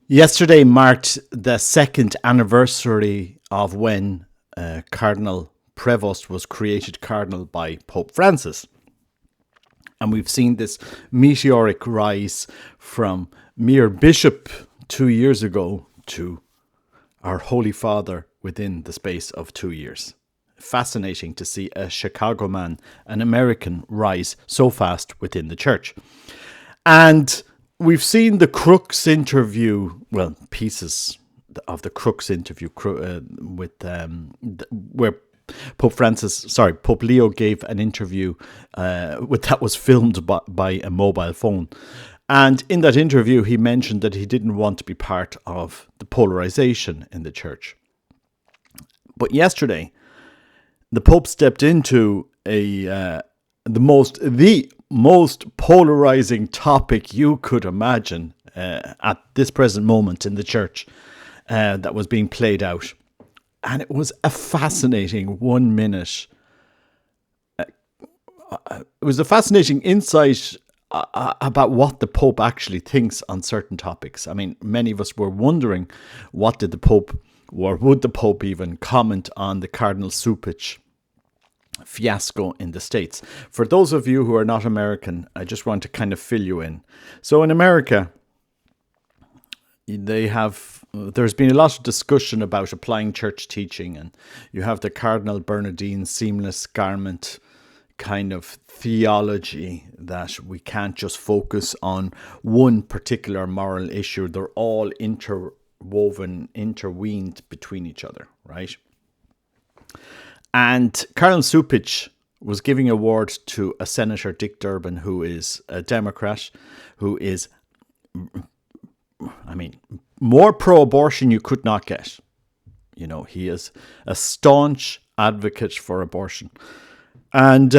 Yesterday marked the second anniversary of when Cardinal Prevost was created cardinal by Pope Francis. And we've seen this meteoric rise from mere bishop 2 years ago to our Holy Father within the space of 2 years. Fascinating to see a Chicago man, an American, rise so fast within the church. And we've seen the Crooks interview, well, pieces of the Crooks interview where Pope Leo gave an interview that was filmed by a mobile phone. And in that interview, he mentioned that he didn't want to be part of the polarization in the church. But yesterday, the Pope stepped into the most polarizing topic you could imagine at this present moment in the church that was being played out. And it was a fascinating 1 minute. It was a fascinating insight about what the Pope actually thinks on certain topics. I mean, many of us were wondering, what did the Pope, or would the Pope even comment on the Cardinal Cupich fiasco in the States? For those of you who are not American, I just want to kind of fill you in. So in America, there's been a lot of discussion about applying church teaching, and you have the Cardinal Bernardine seamless garment kind of theology that we can't just focus on one particular moral issue. They're all interweaved between each other, right? And Cardinal Cupich was giving an award to a Senator, Dick Durbin, who is a Democrat, who is, more pro-abortion you could not get. You know, he is a staunch advocate for abortion. And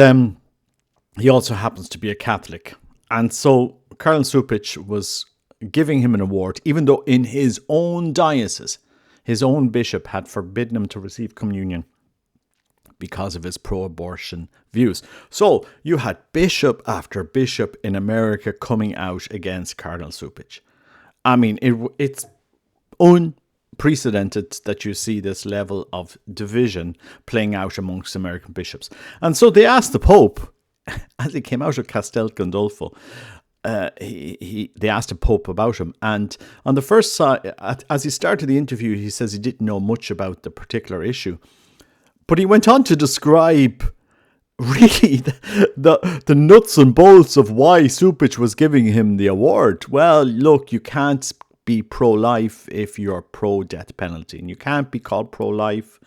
he also happens to be a Catholic. And so Cardinal Cupich was giving him an award, even though in his own diocese, his own bishop had forbidden him to receive communion because of his pro-abortion views. So you had bishop after bishop in America coming out against Cardinal Cupich. I mean, it's unprecedented that you see this level of division playing out amongst American bishops. And so they asked the Pope, as he came out of Castel Gandolfo, they asked the Pope about him. And on the first side, as he started the interview, he says he didn't know much about the particular issue. But he went on to describe really the nuts and bolts of why Cupich was giving him the award. Well, look, you can't be pro-life if you're pro-death penalty. And you can't be called pro-life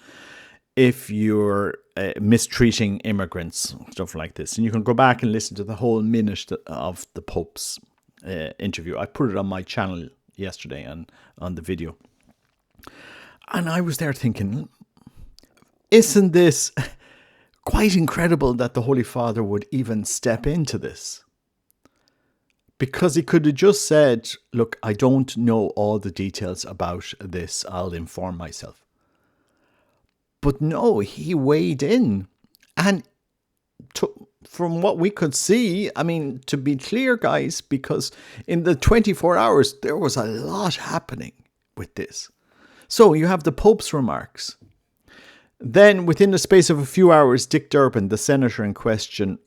if you're mistreating immigrants, stuff like this. And you can go back and listen to the whole minute of the Pope's interview. I put it on my channel yesterday on the video. And I was there thinking, isn't this quite incredible that the Holy Father would even step into this? Because he could have just said, look, I don't know all the details about this. I'll inform myself. But no, he weighed in. And from what we could see, I mean, to be clear, guys, because in the 24 hours, there was a lot happening with this. So you have the Pope's remarks. Then, within the space of a few hours, Dick Durbin, the senator in question,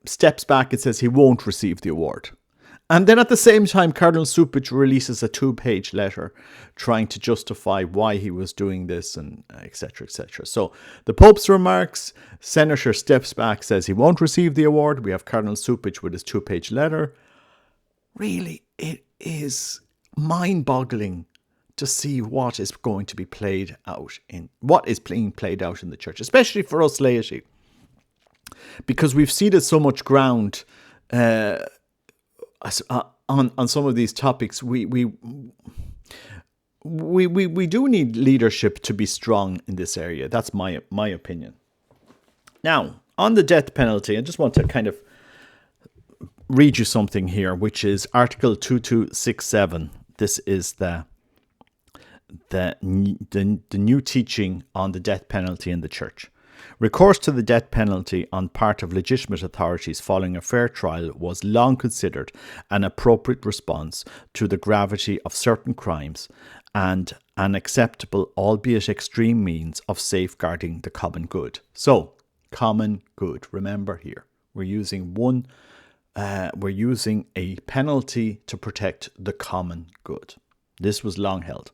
steps back and says he won't receive the award. And then at the same time, Cardinal Cupich releases a 2-page letter trying to justify why he was doing this, and etc., etc. So the Pope's remarks, senator steps back, says he won't receive the award. We have Cardinal Cupich with his 2-page letter. Really, it is mind-boggling to see what is going to be played out what is being played out in the church, especially for us laity, because we've ceded so much ground on some of these topics. We do need leadership to be strong in this area. That's my opinion. Now, on the death penalty, I just want to kind of read you something here, which is Article 2267. This is the new teaching on the death penalty in the church. Recourse to the death penalty on part of legitimate authorities following a fair trial was long considered an appropriate response to the gravity of certain crimes and an acceptable, albeit extreme, means of safeguarding the common good. So, common good. Remember here, we're using a penalty to protect the common good. This was long held.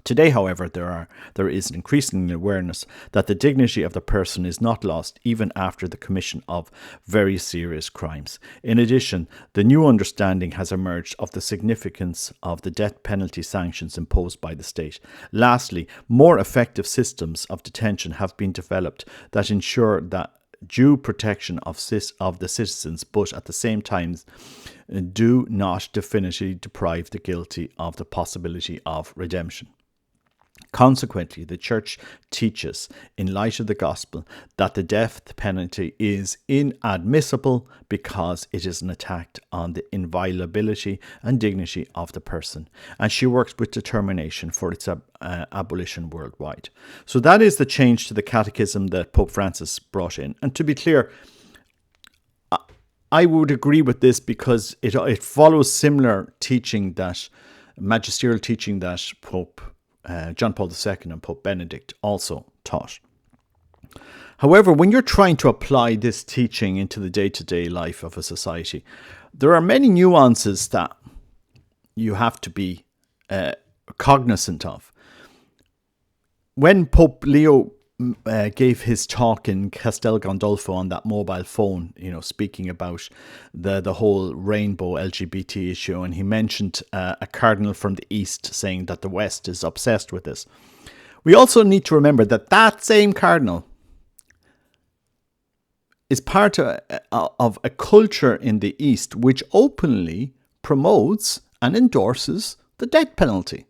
Today, however, there is an increasing awareness that the dignity of the person is not lost even after the commission of very serious crimes. In addition, the new understanding has emerged of the significance of the death penalty sanctions imposed by the state. Lastly, more effective systems of detention have been developed that ensure that due protection of the citizens, but at the same time do not definitively deprive the guilty of the possibility of redemption. Consequently, the Church teaches, in light of the Gospel, that the death penalty is inadmissible because it is an attack on the inviolability and dignity of the person, and she works with determination for its abolition worldwide. So that is the change to the catechism that Pope Francis brought in. And to be clear, I would agree with this because it follows similar teaching, that magisterial teaching that Pope John Paul II and Pope Benedict also taught. However, when you're trying to apply this teaching into the day-to-day life of a society, there are many nuances that you have to be cognizant of. When Pope Leo gave his talk in Castel Gandolfo on that mobile phone, speaking about the whole rainbow LGBT issue, and he mentioned a cardinal from the East saying that the West is obsessed with this. We also need to remember that that same cardinal is part of a culture in the East which openly promotes and endorses the death penalty.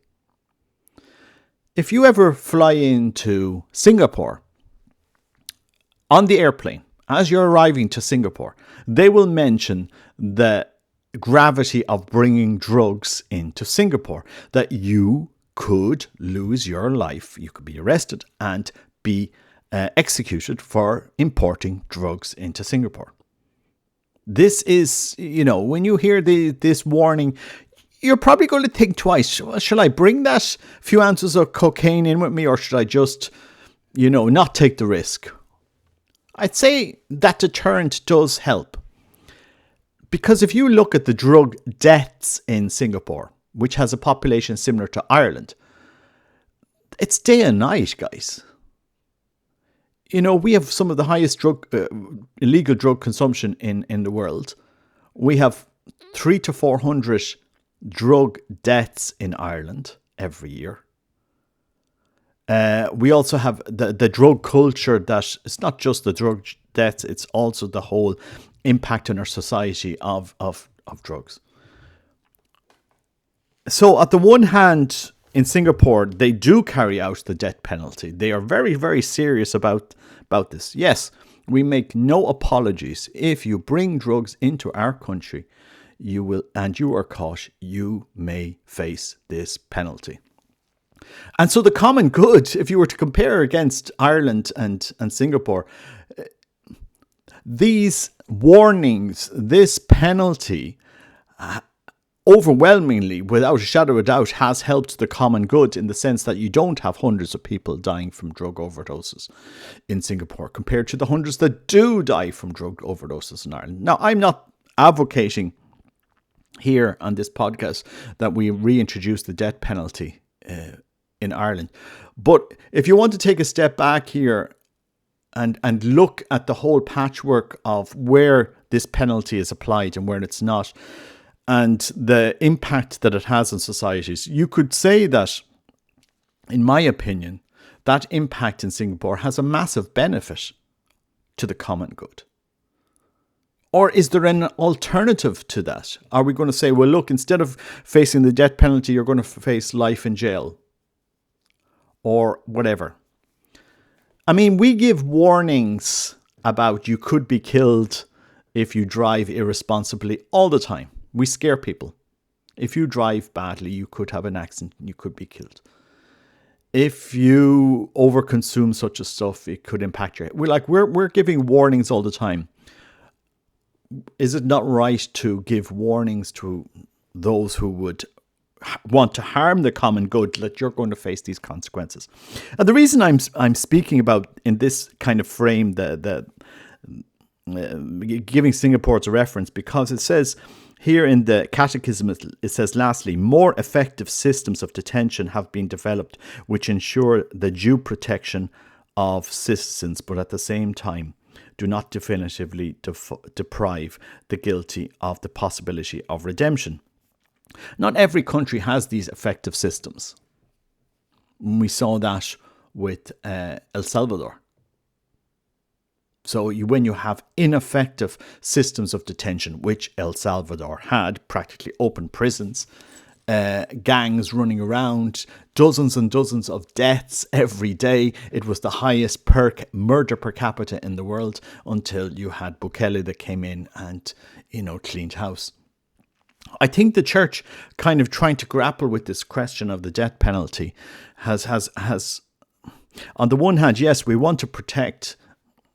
If you ever fly into Singapore, on the airplane, as you're arriving to Singapore, they will mention the gravity of bringing drugs into Singapore, that you could lose your life, you could be arrested and be executed for importing drugs into Singapore. This is, when you hear this warning, you're probably going to think twice. Shall I bring that few ounces of cocaine in with me, or should I just, not take the risk? I'd say that deterrent does help. Because if you look at the drug deaths in Singapore, which has a population similar to Ireland, it's day and night, guys. We have some of the highest illegal drug consumption in the world. We have 300 to 400 drug deaths in Ireland every year. We also have the drug culture, that it's not just the drug deaths, it's also the whole impact on our society of drugs. So at the one hand, in Singapore, they do carry out the death penalty. They are very, very serious about this. Yes, we make no apologies. If you bring drugs into our country, you are caught, you may face this penalty. And so the common good, if you were to compare against Ireland and Singapore, these warnings, this penalty, overwhelmingly, without a shadow of a doubt, has helped the common good, in the sense that you don't have hundreds of people dying from drug overdoses in Singapore compared to the hundreds that do die from drug overdoses in Ireland. Now, I'm not advocating here on this podcast that we reintroduce the death penalty in Ireland. But if you want to take a step back here and look at the whole patchwork of where this penalty is applied and where it's not, and the impact that it has on societies, you could say that, in my opinion, that impact in Singapore has a massive benefit to the common good. Or is there an alternative to that? Are we going to say, well, look, instead of facing the death penalty, you're going to face life in jail? Or whatever. I mean, we give warnings about you could be killed if you drive irresponsibly all the time. We scare people. If you drive badly, you could have an accident and you could be killed. if you overconsume such a stuff, it could impact your. We're giving warnings all the time. Is it not right to give warnings to those who would want to harm the common good, that you're going to face these consequences? And the reason I'm speaking about in this kind of frame giving Singapore as a reference, because it says here in the Catechism, it says, lastly, more effective systems of detention have been developed which ensure the due protection of citizens, but at the same time do not definitively deprive the guilty of the possibility of redemption. Not every country has these effective systems. We saw that with El Salvador. So when you have ineffective systems of detention, which El Salvador had, practically open prisons, gangs running around, dozens and dozens of deaths every day. It was the highest murder per capita in the world until you had Bukele that came in and, cleaned house. I think the church, kind of trying to grapple with this question of the death penalty, has on the one hand, yes, we want to protect,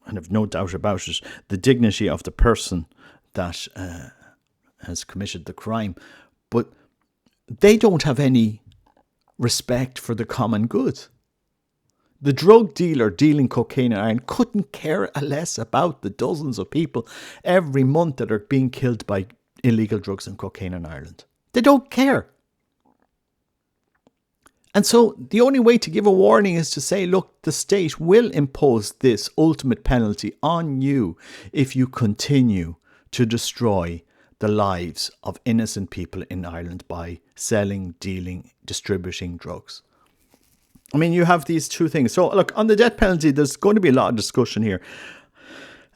and I've no doubt about it, the dignity of the person that has committed the crime, but they don't have any respect for the common good. The drug dealer dealing cocaine in Ireland couldn't care less about the dozens of people every month that are being killed by illegal drugs and cocaine in Ireland. They don't care. And so the only way to give a warning is to say, look, the state will impose this ultimate penalty on you if you continue to destroy the lives of innocent people in Ireland by selling, dealing, distributing drugs. I mean, you have these two things. So look, on the death penalty, there's going to be a lot of discussion here.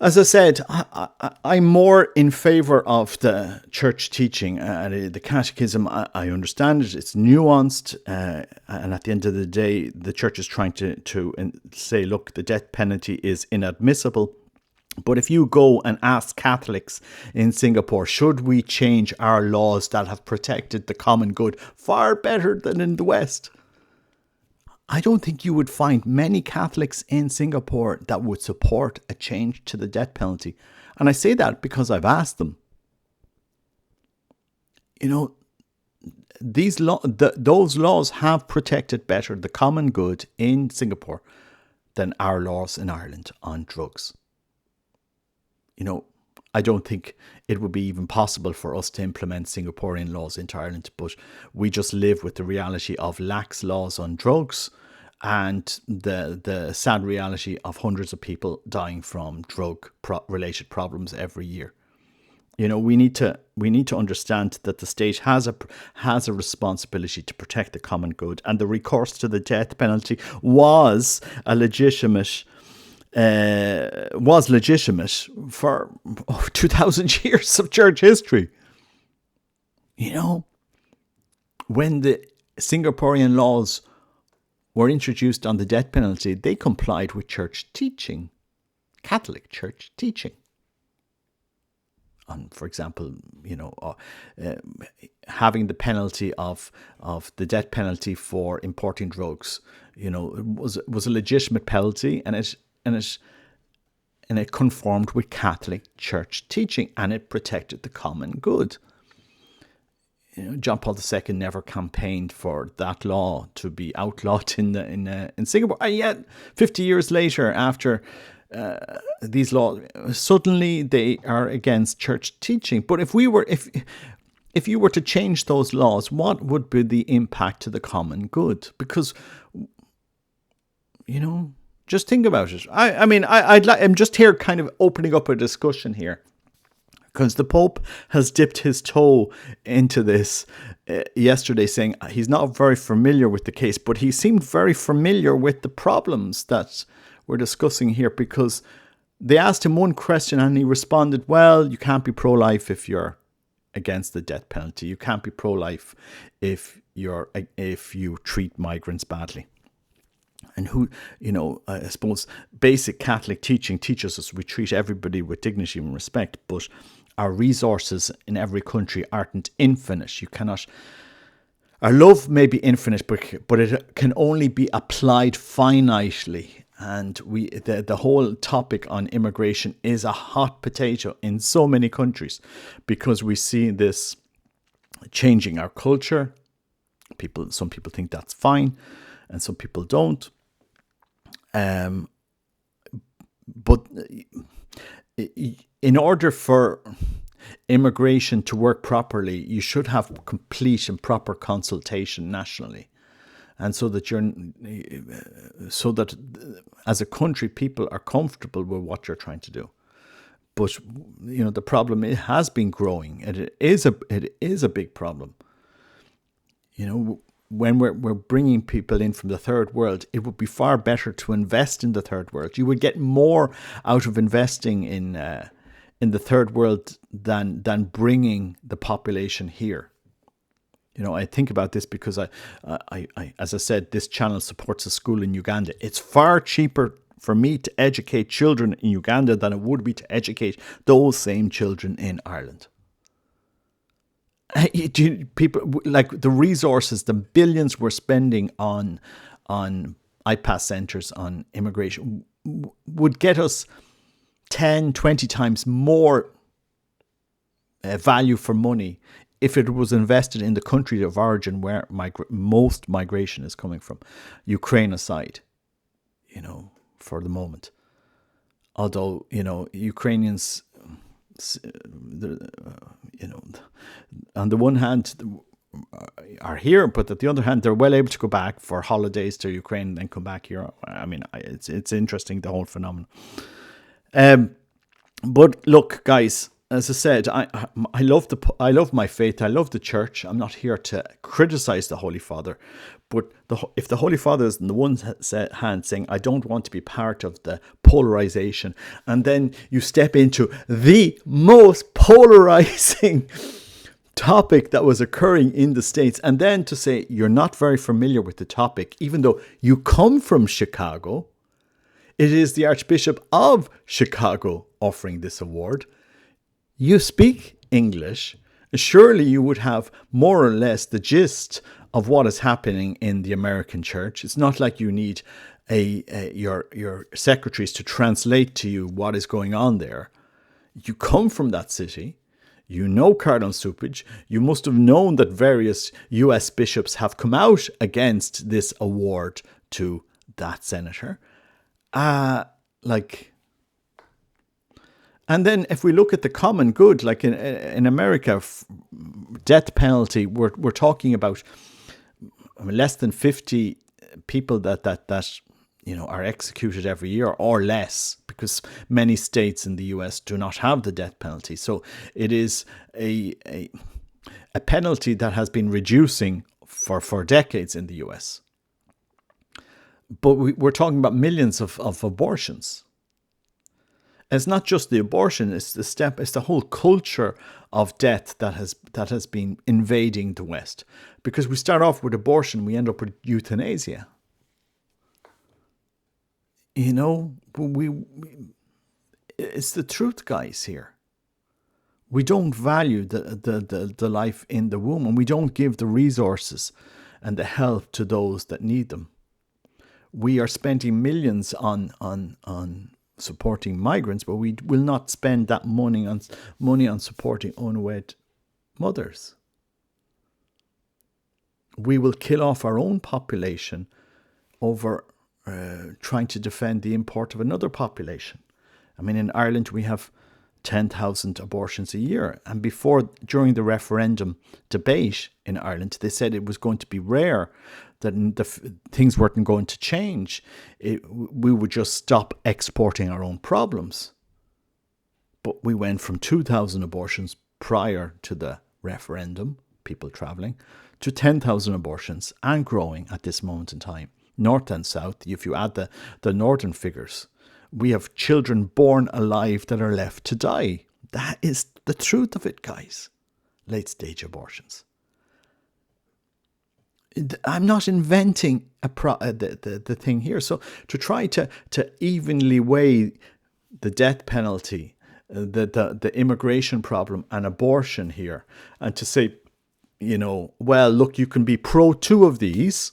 As I said, I'm more in favour of the church teaching. The catechism, I understand it. It's nuanced. And at the end of the day, the church is trying to say, look, the death penalty is inadmissible. But if you go and ask Catholics in Singapore, should we change our laws that have protected the common good far better than in the West? I don't think you would find many Catholics in Singapore that would support a change to the death penalty. And I say that because I've asked them. Those laws have protected better the common good in Singapore than our laws in Ireland on drugs. I don't think it would be even possible for us to implement Singaporean laws into Ireland, but we just live with the reality of lax laws on drugs and the sad reality of hundreds of people dying from drug-related problems every year. We need to understand that the state has a responsibility to protect the common good, and the recourse to the death penalty was legitimate for 2,000 years of church history. When the Singaporean laws were introduced on the death penalty, they complied with church teaching, Catholic church teaching. On, for example, having the penalty of the death penalty for importing drugs, was a legitimate penalty, and it conformed with Catholic church teaching, and it protected the common good. John Paul II never campaigned for that law to be outlawed in Singapore. And yet, 50 years later, after these laws, suddenly they are against church teaching. But if you were to change those laws, what would be the impact to the common good? Because just think about it. I'm just here kind of opening up a discussion here, because the Pope has dipped his toe into this yesterday, saying he's not very familiar with the case, but he seemed very familiar with the problems that we're discussing here, because they asked him one question and he responded, well, you can't be pro-life if you're against the death penalty. You can't be pro-life if you treat migrants badly. And I suppose basic Catholic teaching teaches us we treat everybody with dignity and respect, but our resources in every country aren't infinite. our love may be infinite, but it can only be applied finitely. And the whole topic on immigration is a hot potato in so many countries, because we see this changing our culture. Some people think that's fine, and some people don't. But in order for immigration to work properly, you should have complete and proper consultation nationally, and so that as a country, people are comfortable with what you're trying to do. But the problem, it has been growing, and it is a big problem. When we're bringing people in from the third world, it would be far better to invest in the third world. You would get more out of investing in the third world than bringing the population here. I think about this because I as I said, this channel supports a school in Uganda. It's far cheaper for me to educate children in Uganda than it would be to educate those same children in Ireland. People, like the resources, the billions we're spending on IPAS centres, on immigration, would get us 10, 20 times more value for money if it was invested in the country of origin where most migration is coming from, Ukraine aside, for the moment. Although, Ukrainians, on the one hand are here, but at the other hand, they're well able to go back for holidays to Ukraine and then come back here. I mean, it's interesting, the whole phenomenon. But look, guys, as I said, I love my faith. I love the church. I'm not here to criticize the Holy Father, but if the Holy Father is on the one hand saying, I don't want to be part of the polarization, and then you step into the most polarizing topic that was occurring in the States, and then to say you're not very familiar with the topic, even though you come from Chicago, it is the Archbishop of Chicago offering this award. You speak English, surely you would have more or less the gist of what is happening in the American church. It's not like you need your secretaries to translate to you what is going on there. You come from that city. You know Cardinal Cupich. You must have known that various US bishops have come out against this award to that senator. And then if we look at the common good, like in America, death penalty, we're talking about less than 50 people that are executed every year or less, because many states in the US do not have the death penalty. So it is a penalty that has been reducing for decades in the US. But we're talking about millions of abortions. It's not just the abortion, it's the whole culture of death that has been invading the West. Because we start off with abortion, we end up with euthanasia. It's the truth, guys, here. We don't value the life in the womb, and we don't give the resources and the help to those that need them. We are spending millions on supporting migrants, but we will not spend that money on supporting unwed mothers. We will kill off our own population over trying to defend the import of another population. I mean, in Ireland we have 10,000 abortions a year, and during the referendum debate in Ireland, they said it was going to be rare, that things weren't going to change. We would just stop exporting our own problems. But we went from 2,000 abortions prior to the referendum, people travelling, to 10,000 abortions and growing at this moment in time. North and south, if you add the northern figures, we have children born alive that are left to die. That is the truth of it, guys. Late stage abortions. I'm not inventing the thing here. So to try to evenly weigh the death penalty, the immigration problem and abortion here, and to say, well, look, you can be pro 2 of these.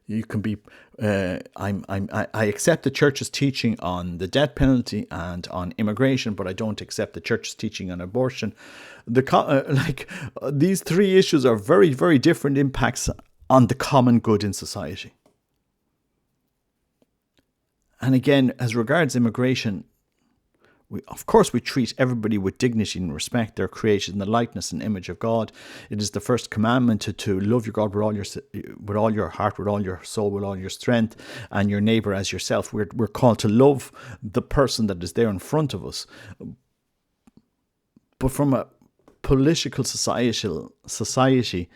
You can be, I accept the church's teaching on the death penalty and on immigration, but I don't accept the church's teaching on abortion. These 3 issues are very, very different impacts on the common good in society. And again, as regards immigration, of course, we treat everybody with dignity and respect. They're created in the likeness and image of God. It is the first commandment to love your God with all your heart, with all your soul, with all your strength, and your neighbor as yourself. We're called to love the person that is there in front of us. But from a political society,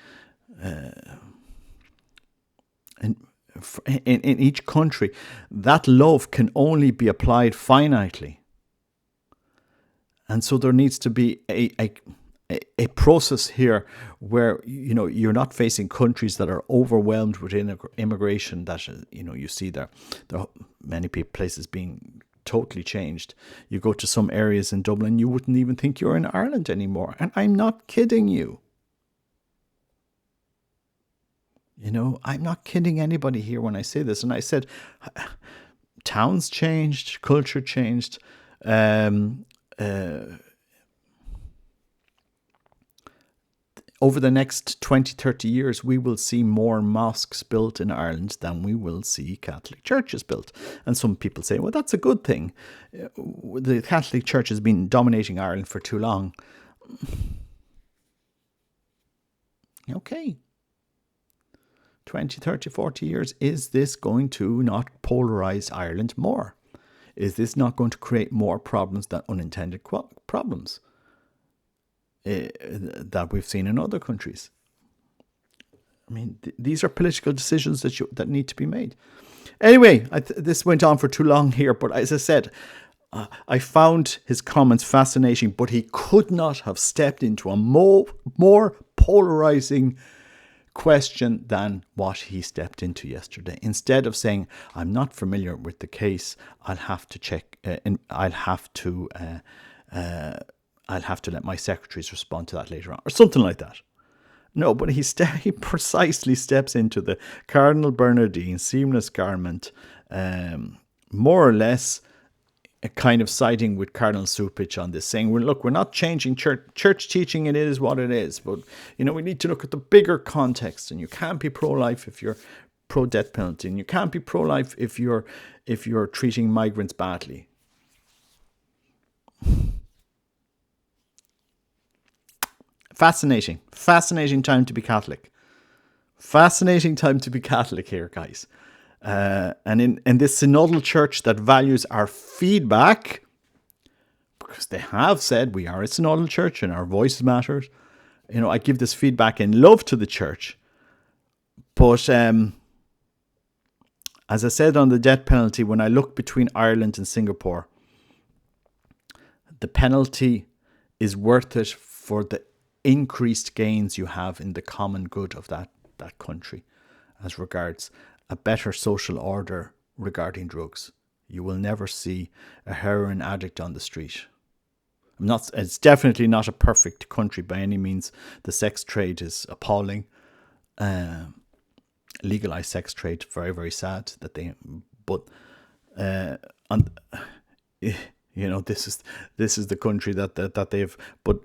in each country, that love can only be applied finitely. And so there needs to be a process here where, you're not facing countries that are overwhelmed with immigration that, you see there are many places being totally changed. You go to some areas in Dublin, you wouldn't even think you're in Ireland anymore. And I'm not kidding you. I'm not kidding anybody here when I say this. And I said, towns changed, culture changed, over the next 20, 30 years, we will see more mosques built in Ireland than we will see Catholic churches built. And some people say, well, that's a good thing. The Catholic Church has been dominating Ireland for too long. Okay. 20, 30, 40 years, is this going to not polarize Ireland more? Is this not going to create more problems than unintended problems that we've seen in other countries? I mean, these are political decisions that need to be made. Anyway, this went on for too long here, but as I said, I found his comments fascinating, but he could not have stepped into a more polarizing question than what he stepped into yesterday. Instead of saying, I'm not familiar with the case, I'll have to check, I'll have to let my secretaries respond to that later on, or something like that. No, but he precisely steps into the Cardinal Bernardine seamless garment, more or less a kind of siding with Cardinal Cupich on this, saying, well, look, we're not changing church teaching, it is what it is, but we need to look at the bigger context, and you can't be pro-life if you're pro-death penalty, and you can't be pro-life if you're treating migrants badly. Fascinating time to be Catholic. Fascinating time to be Catholic here, guys. And in this synodal church that values our feedback, because they have said we are a synodal church and our voice matters. I give this feedback in love to the church. But as I said on the death penalty, when I look between Ireland and Singapore, the penalty is worth it for the increased gains you have in the common good of that country as regards a better social order regarding drugs. You will never see a heroin addict on the street. It's definitely not a perfect country by any means. The sex trade is appalling. Legalized sex trade, very, very sad that this is the country that they've, but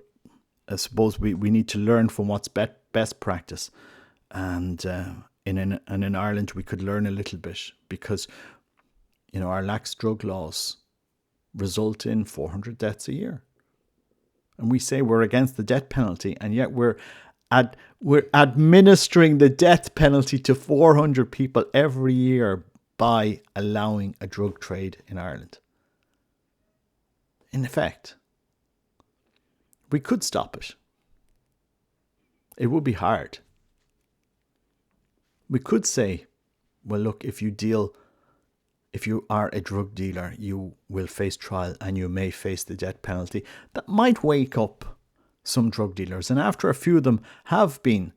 I suppose we need to learn from what's best practice. And in Ireland, we could learn a little bit, because, our lax drug laws result in 400 deaths a year. And we say we're against the death penalty, and yet we're administering the death penalty to 400 people every year by allowing a drug trade in Ireland. In effect, we could stop it. It would be hard. We could say, well, look, if you are a drug dealer, you will face trial and you may face the death penalty. That might wake up some drug dealers. And after a few of them have been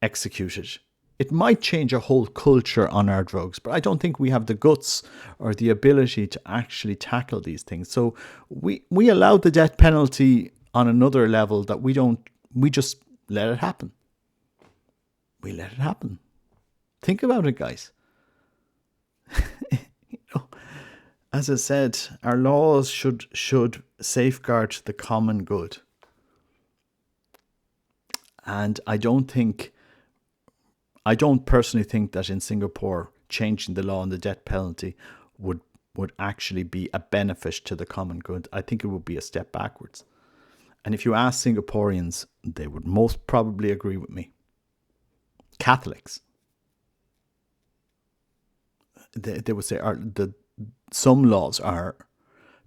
executed, it might change a whole culture on our drugs. But I don't think we have the guts or the ability to actually tackle these things. So we allow the death penalty on another level that we just let it happen. We let it happen. Think about it, guys. As I said, our laws should safeguard the common good. And I don't personally think that in Singapore changing the law on the death penalty would actually be a benefit to the common good. I think it would be a step backwards. And if you ask Singaporeans, they would most probably agree with me. Catholics, they would say some laws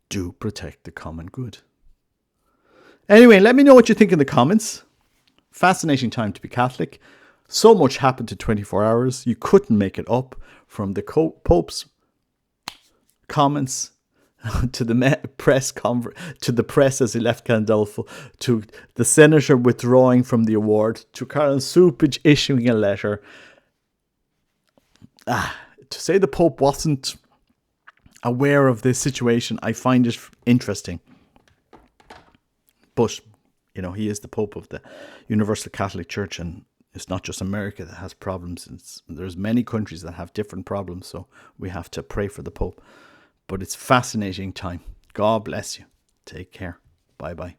do protect the common good. Anyway, let me know what you think in the comments. Fascinating time to be Catholic. So much happened in 24 hours. You couldn't make it up, from the Pope's comments to the press as he left Gandolfo, to the senator withdrawing from the award, to Cardinal Cupich issuing a letter. To say the Pope wasn't aware of this situation, I find it interesting. But, he is the Pope of the Universal Catholic Church, and it's not just America that has problems. There's many countries that have different problems, so we have to pray for the Pope. But it's fascinating time. God bless you. Take care. Bye-bye.